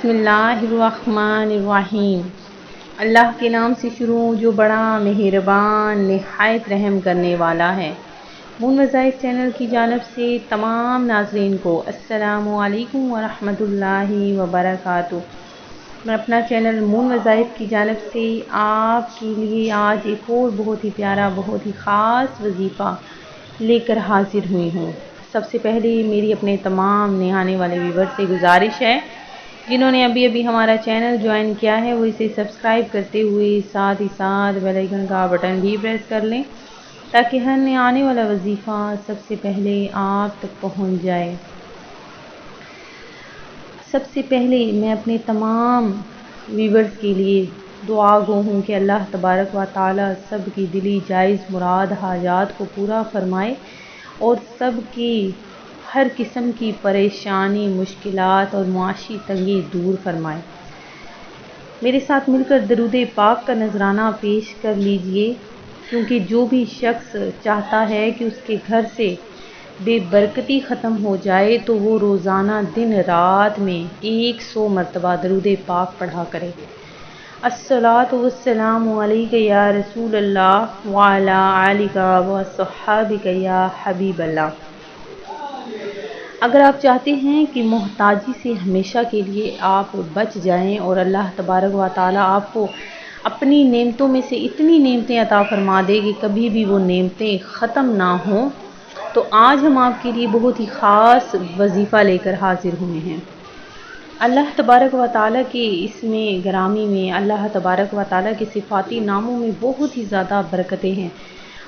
بسم اللہ الرحمن الرحیم۔ اللہ کے نام سے شروع جو بڑا مہربان نہایت رحم کرنے والا ہے۔ مون وظائف چینل کی جانب سے تمام ناظرین کو السلام علیکم ورحمۃ اللہ وبرکاتہ۔ میں اپنا چینل مون وظائف کی جانب سے آپ کے لیے آج ایک اور بہت ہی پیارا بہت ہی خاص وظیفہ لے کر حاضر ہوئی ہوں۔ سب سے پہلے میری اپنے تمام نہانے والے ویور سے گزارش ہے، جنہوں نے ابھی ہمارا چینل جوائن کیا ہے وہ اسے سبسکرائب کرتے ہوئے ساتھ ہی ساتھ بیل آئیکن کا بٹن بھی پریس کر لیں تاکہ ہر نیا آنے والا وظیفہ سب سے پہلے آپ تک پہنچ جائے۔ سب سے پہلے میں اپنے تمام ویورز کے لیے دعا گو ہوں کہ اللہ تبارک و تعالی سب کی دلی جائز مراد حاجات کو پورا فرمائے اور سب کی ہر قسم کی پریشانی، مشکلات اور معاشی تنگی دور فرمائے۔ میرے ساتھ مل کر درود پاک کا نذرانہ پیش کر لیجئے، کیونکہ جو بھی شخص چاہتا ہے کہ اس کے گھر سے بے برکتی ختم ہو جائے تو وہ روزانہ دن رات میں 100 مرتبہ درود پاک پڑھا کرے۔ الصلاۃ والسلام علیک یا رسول اللہ وعلی آلک وصحابک یا حبیب اللہ۔ اگر آپ چاہتے ہیں کہ محتاجی سے ہمیشہ کے لیے آپ بچ جائیں اور اللہ تبارک و تعالی آپ کو اپنی نعمتوں میں سے اتنی نعمتیں عطا فرما دے کہ کبھی بھی وہ نعمتیں ختم نہ ہوں، تو آج ہم آپ کے لیے بہت ہی خاص وظیفہ لے کر حاضر ہوئے ہیں۔ اللہ تبارک و تعالی کے اسم گرامی میں، اللہ تبارک و تعالی کے صفاتی ناموں میں بہت ہی زیادہ برکتیں ہیں۔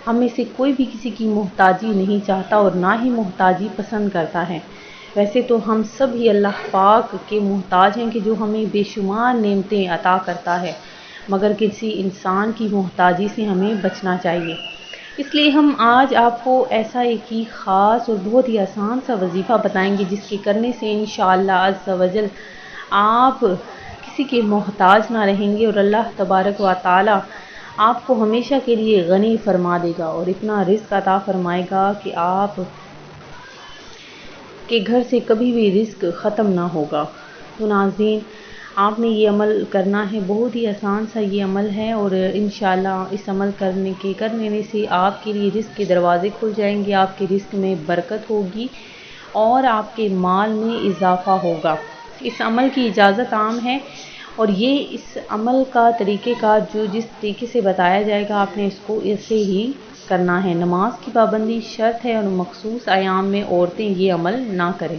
ہم میں سے کوئی بھی کسی کی محتاجی نہیں چاہتا اور نہ ہی محتاجی پسند کرتا ہے۔ ویسے تو ہم سب ہی اللہ پاک کے محتاج ہیں کہ جو ہمیں بے شمار نعمتیں عطا کرتا ہے، مگر کسی انسان کی محتاجی سے ہمیں بچنا چاہیے۔ اس لیے ہم آج آپ کو ایسا ایک ہی خاص اور بہت ہی آسان سا وظیفہ بتائیں گے جس کے کرنے سے انشاءاللہ عز و جل آپ کسی کے محتاج نہ رہیں گے اور اللہ تبارک و تعالی آپ کو ہمیشہ کے لیے غنی فرما دے گا اور اتنا رزق عطا فرمائے گا کہ آپ کے گھر سے کبھی بھی رزق ختم نہ ہوگا۔ تو ناظرین، آپ نے یہ عمل کرنا ہے، بہت ہی آسان سا یہ عمل ہے اور انشاءاللہ اس عمل کرنے سے آپ کے لیے رزق کے دروازے کھل جائیں گے، آپ کے رزق میں برکت ہوگی اور آپ کے مال میں اضافہ ہوگا۔ اس عمل کی اجازت عام ہے اور یہ اس عمل کا طریقہ کار جو جس طریقے سے بتایا جائے گا آپ نے اس کو ایسے ہی کرنا ہے۔ نماز کی پابندی شرط ہے اور مخصوص ایام میں عورتیں یہ عمل نہ کریں۔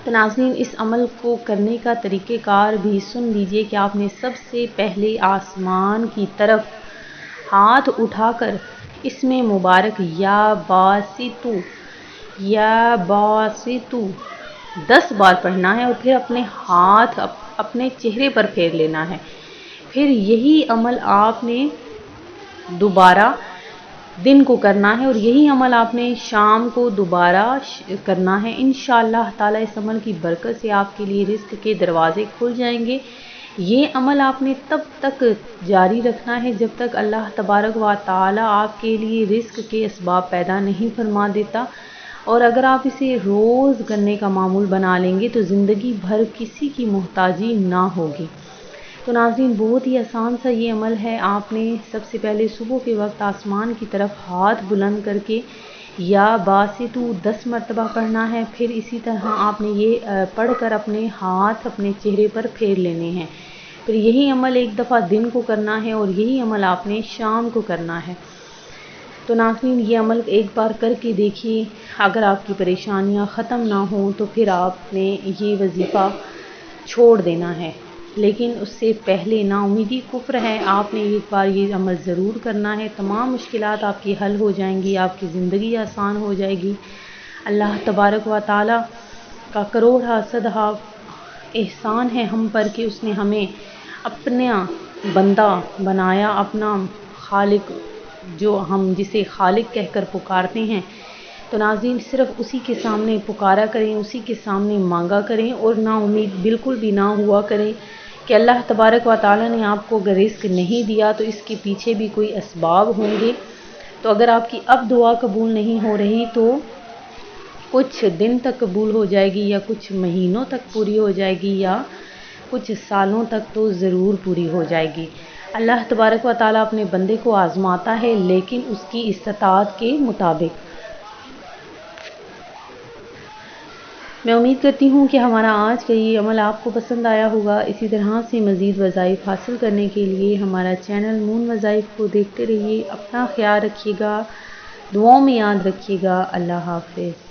تو ناظرین، اس عمل کو کرنے کا طریقہ کار بھی سن لیجئے کہ آپ نے سب سے پہلے آسمان کی طرف ہاتھ اٹھا کر اسم مبارک یا باسطو 10 بار پڑھنا ہے اور پھر اپنے ہاتھ اپنے چہرے پر پھیر لینا ہے۔ پھر یہی عمل آپ نے دوبارہ دن کو کرنا ہے اور یہی عمل آپ نے شام کو دوبارہ کرنا ہے۔ انشاءاللہ تعالی اس عمل کی برکت سے آپ کے لیے رزق کے دروازے کھل جائیں گے۔ یہ عمل آپ نے تب تک جاری رکھنا ہے جب تک اللہ تبارک و تعالی آپ کے لیے رزق کے اسباب پیدا نہیں فرما دیتا، اور اگر آپ اسے روز کرنے کا معمول بنا لیں گے تو زندگی بھر کسی کی محتاجی نہ ہوگی۔ تو ناظرین، بہت ہی آسان سا یہ عمل ہے۔ آپ نے سب سے پہلے صبح کے وقت آسمان کی طرف ہاتھ بلند کر کے یا باسطو 10 مرتبہ پڑھنا ہے، پھر اسی طرح آپ نے یہ پڑھ کر اپنے ہاتھ اپنے چہرے پر پھیر لینے ہیں۔ پھر یہی عمل ایک دفعہ دن کو کرنا ہے اور یہی عمل آپ نے شام کو کرنا ہے۔ تو ناظرین، یہ عمل ایک بار کر کے دیکھیے، اگر آپ کی پریشانیاں ختم نہ ہوں تو پھر آپ نے یہ وظیفہ چھوڑ دینا ہے، لیکن اس سے پہلے نا امیدی کفر ہے۔ آپ نے ایک بار یہ عمل ضرور کرنا ہے، تمام مشکلات آپ کی حل ہو جائیں گی، آپ کی زندگی آسان ہو جائے گی۔ اللہ تبارک و تعالی کا کروڑا صدہا احسان ہے ہم پر کہ اس نے ہمیں اپنا بندہ بنایا، اپنا خالق، جو ہم جسے خالق کہہ کر پکارتے ہیں۔ تو ناظرین، صرف اسی کے سامنے پکارا کریں، اسی کے سامنے مانگا کریں اور نا امید بالکل بھی نہ ہوا کریں کہ اللہ تبارک و تعالی نے آپ کو اگر رزق نہیں دیا تو اس کے پیچھے بھی کوئی اسباب ہوں گے۔ تو اگر آپ کی اب دعا قبول نہیں ہو رہی تو کچھ دن تک قبول ہو جائے گی یا کچھ مہینوں تک پوری ہو جائے گی یا کچھ سالوں تک تو ضرور پوری ہو جائے گی۔ اللہ تبارک و تعالیٰ اپنے بندے کو آزماتا ہے لیکن اس کی استطاعت کے مطابق۔ میں امید کرتی ہوں کہ ہمارا آج کا یہ عمل آپ کو پسند آیا ہوگا۔ اسی طرح سے مزید وظائف حاصل کرنے کے لیے ہمارا چینل مون وظائف کو دیکھتے رہیے۔ اپنا خیال رکھیے گا، دعاؤں میں یاد رکھیے گا۔ اللہ حافظ۔